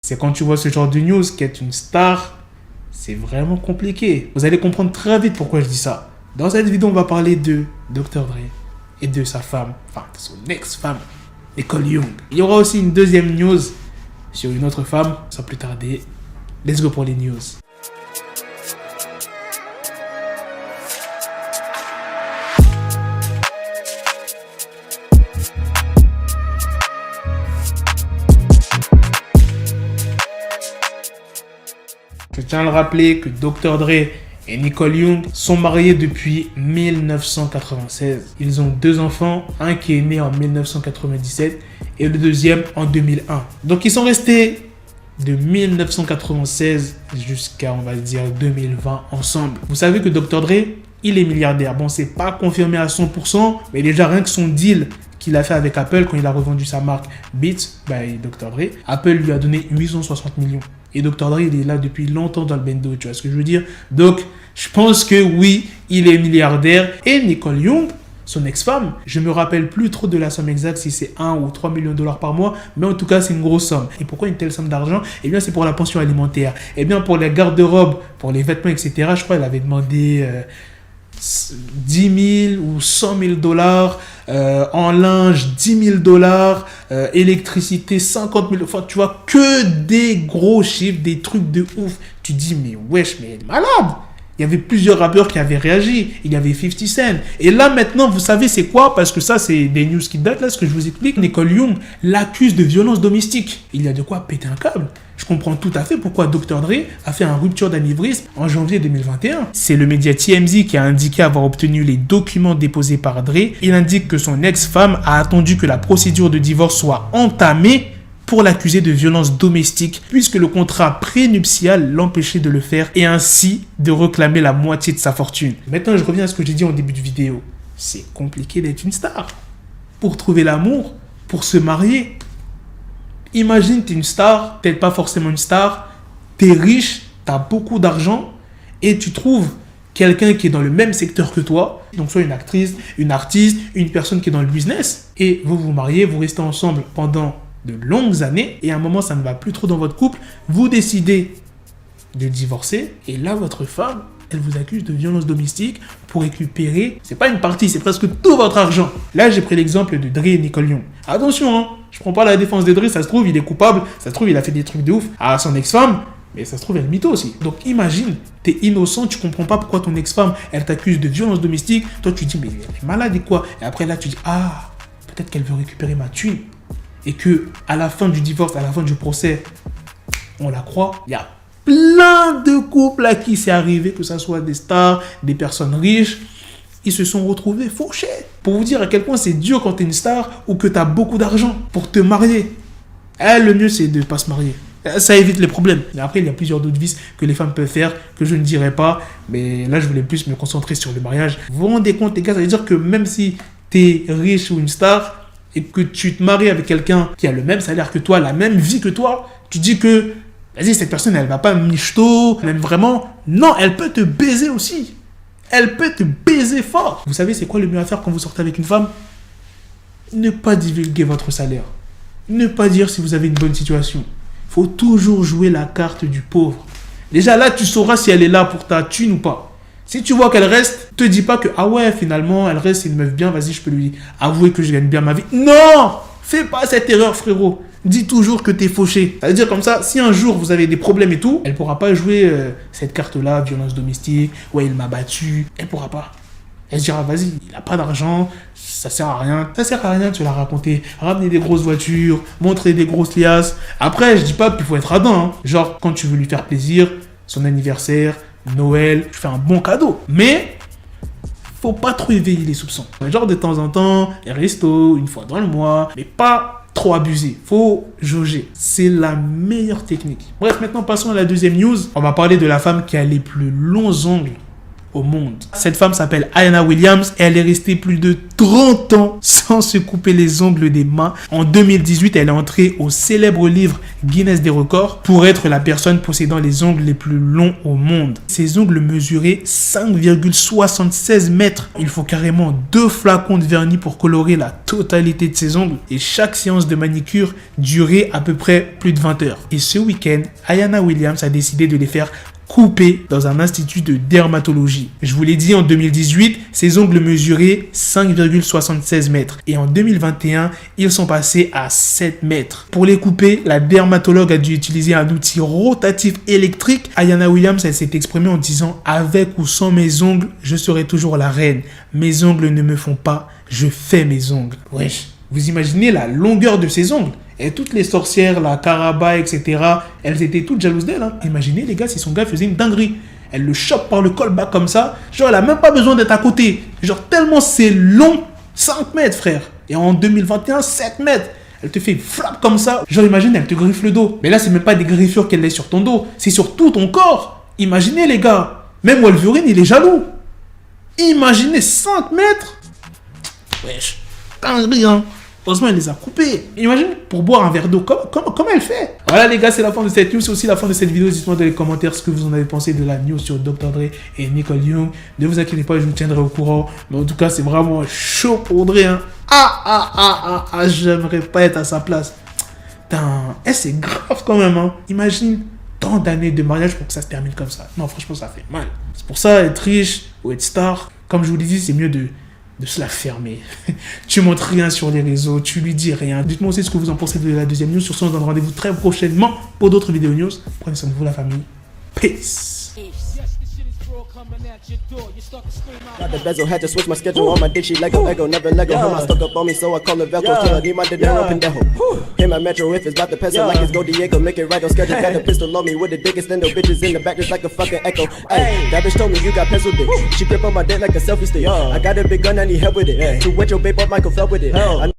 C'est quand tu vois ce genre de news qu'être une star, c'est vraiment compliqué. Vous allez comprendre très vite pourquoi je dis ça. Dans cette vidéo, on va parler de Dr. Dre et de sa femme, enfin de son ex-femme, Nicole Young. Il y aura aussi une deuxième news sur une autre femme, sans plus tarder. Let's go pour les news. Je tiens à le rappeler que Dr. Dre et Nicole Young sont mariés depuis 1996. Ils ont 2 enfants, un qui est né en 1997 et le deuxième en 2001. Donc ils sont restés de 1996 jusqu'à, on va dire, 2020 ensemble. Vous savez que Dr. Dre, il est milliardaire. Bon, c'est pas confirmé à 100%, mais déjà rien que son deal qu'il a fait avec Apple quand il a revendu sa marque Beats by Dr. Dre, Apple lui a donné 860 millions. Et Dr. Dre, il est là depuis longtemps dans le bendo, tu vois ce que je veux dire? Donc, je pense que oui, il est milliardaire. Et Nicole Young, son ex-femme, je me rappelle plus trop de la somme exacte, si c'est 1 ou 3 millions de dollars par mois, mais en tout cas, c'est une grosse somme. Et pourquoi une telle somme d'argent? Eh bien, c'est pour la pension alimentaire. Eh bien, pour les garde-robes, pour les vêtements, etc., je crois qu'elle avait demandé 10 000 ou 100 000 dollars, en linge 10 000 dollars, électricité 50 000, enfin tu vois que des gros chiffres, des trucs de ouf. Tu dis mais wesh, mais elle est malade. Il y avait plusieurs rappeurs qui avaient réagi. Il y avait 50 Cent. Et là, maintenant, vous savez c'est quoi? Parce que ça, c'est des news qui datent, là, ce que je vous explique. Nicole Young l'accuse de violence domestique. Il y a de quoi péter un câble. Je comprends tout à fait pourquoi Dr. Dre a fait une rupture d'anévrisme en janvier 2021. C'est le média TMZ qui a indiqué avoir obtenu les documents déposés par Dre. Il indique que son ex-femme a attendu que la procédure de divorce soit entamée pour l'accuser de violence domestique, puisque le contrat prénuptial l'empêchait de le faire et ainsi de réclamer la moitié de sa fortune. Maintenant, je reviens à ce que j'ai dit en début de vidéo. C'est compliqué d'être une star. Pour trouver l'amour, pour se marier. Imagine, t'es une star, peut-être pas forcément une star, t'es riche, t'as beaucoup d'argent et tu trouves quelqu'un qui est dans le même secteur que toi, donc soit une actrice, une artiste, une personne qui est dans le business, et vous vous mariez, vous restez ensemble pendant de longues années, et à un moment ça ne va plus trop dans votre couple, vous décidez de divorcer, et là votre femme, elle vous accuse de violence domestique pour récupérer, c'est pas une partie, c'est presque tout votre argent. Là j'ai pris l'exemple de Dre et Nicole Young. Attention, hein, je prends pas la défense de Dre, ça se trouve il est coupable, ça se trouve il a fait des trucs de ouf à son ex-femme, mais ça se trouve, elle mytho aussi. Donc imagine, t'es innocent, tu comprends pas pourquoi ton ex-femme, elle t'accuse de violence domestique. Toi, tu dis, mais elle est malade et quoi? Et après, là, tu dis, ah, peut-être qu'elle veut récupérer ma thune. Et que à la fin du divorce, à la fin du procès, on la croit. Il y a plein de couples à qui c'est arrivé, que ce soit des stars, des personnes riches. Ils se sont retrouvés fauchés. Pour vous dire à quel point c'est dur quand t'es une star ou que t'as beaucoup d'argent pour te marier. Le mieux, c'est de ne pas se marier. Ça évite les problèmes. Mais après, il y a plusieurs d'autres vices que les femmes peuvent faire, que je ne dirai pas. Mais là, je voulais plus me concentrer sur le mariage. Vous vous rendez compte, les gars, ça veut dire que même si tu es riche ou une star, et que tu te maries avec quelqu'un qui a le même salaire que toi, la même vie que toi, tu dis que, vas-y, cette personne, elle va pas michto, elle aime vraiment. Non, elle peut te baiser aussi. Elle peut te baiser fort. Vous savez, c'est quoi le mieux à faire quand vous sortez avec une femme? Ne pas divulguer votre salaire. Ne pas dire si vous avez une bonne situation. Faut toujours jouer la carte du pauvre. Déjà là, tu sauras si elle est là pour ta thune ou pas. Si tu vois qu'elle reste, te dis pas que ah ouais, finalement, elle reste, c'est une meuf bien, vas-y, je peux lui avouer que je gagne bien ma vie. Non! Fais pas cette erreur, frérot. Dis toujours que t'es fauché. Ça veut dire comme ça, si un jour vous avez des problèmes et tout, elle pourra pas jouer cette carte-là, violence domestique, ouais, il m'a battu. Elle pourra pas. Elle se dira, vas-y, il a pas d'argent, ça sert à rien. Ça sert à rien de te la raconter. Ramener des grosses voitures, montrer des grosses liasses. Après, je dis pas qu'il faut être radin. Hein. Genre, quand tu veux lui faire plaisir, son anniversaire, Noël, tu fais un bon cadeau. Mais, faut pas trop éveiller les soupçons. Genre, de temps en temps, les restos, une fois dans le mois, mais pas trop abuser. Faut jauger. C'est la meilleure technique. Bref, maintenant, passons à la deuxième news. On va parler de la femme qui a les plus longs ongles au monde. Cette femme s'appelle Ayanna Williams et elle est restée plus de 30 ans sans se couper les ongles des mains. En 2018, elle est entrée au célèbre livre Guinness des records pour être la personne possédant les ongles les plus longs au monde. Ses ongles mesuraient 5,76 mètres. Il faut carrément 2 flacons de vernis pour colorer la totalité de ses ongles et chaque séance de manicure durait à peu près plus de 20 heures. Et ce week-end, Ayanna Williams a décidé de les faire couper dans un institut de dermatologie. Je vous l'ai dit, en 2018, ses ongles mesuraient 5,76 mètres. Et en 2021, ils sont passés à 7 mètres. Pour les couper, la dermatologue a dû utiliser un outil rotatif électrique. Ayanna Williams, elle s'est exprimée en disant « Avec ou sans mes ongles, je serai toujours la reine. Mes ongles ne me font pas, je fais mes ongles. » Wesh, vous imaginez la longueur de ses ongles? Et toutes les sorcières, la Caraba, etc., elles étaient toutes jalouses d'elle. Hein. Imaginez les gars si son gars faisait une dinguerie. Elle le chope par le callback comme ça. Genre, elle a même pas besoin d'être à côté. Genre, tellement c'est long. 5 mètres, frère. Et en 2021, 7 mètres. Elle te fait flap comme ça. Genre, imagine, elle te griffe le dos. Mais là, c'est même pas des griffures qu'elle laisse sur ton dos. C'est sur tout ton corps. Imaginez, les gars. Même Wolverine, il est jaloux. Imaginez 5 mètres. Wesh. Dinguerie, hein. Heureusement, elle les a coupés. Imagine, pour boire un verre d'eau, comment elle fait? Voilà les gars, c'est la fin de cette news. C'est aussi la fin de cette vidéo. Dites-moi dans les commentaires ce que vous en avez pensé de la news sur Dr. Dre et Nicole Young. Ne vous inquiétez pas, je vous tiendrai au courant. Mais en tout cas, c'est vraiment chaud pour Dre. Hein. J'aimerais pas être à sa place. Putain, c'est grave quand même. Hein. Imagine tant d'années de mariage pour que ça se termine comme ça. Non, franchement, ça fait mal. C'est pour ça, être riche ou être star, comme je vous l'ai dit, c'est mieux de se la fermer. Tu montres rien sur les réseaux, tu lui dis rien. Dites-moi aussi ce que vous en pensez de la deuxième news. Sur ce, on se donne rendez-vous très prochainement pour d'autres vidéos news. Prenez soin de vous, la famille. Peace. Got the bezel, had to switch my schedule on my dick, she Lego, never Lego. Her mouth stuck up on me, so I call her Velcro. Till I need my dinero pendejo. Hit my metro if it's about the peso, like it's Go Diego, make it right on schedule. Got a pistol on me with the dick extendo, bitches in the back just like a fucking echo. Ay, that bitch told me you got pencil dick. She grip on my dick like a selfie stick. I got a big gun, I need help with it. To wet your babe up, Michael fell with it.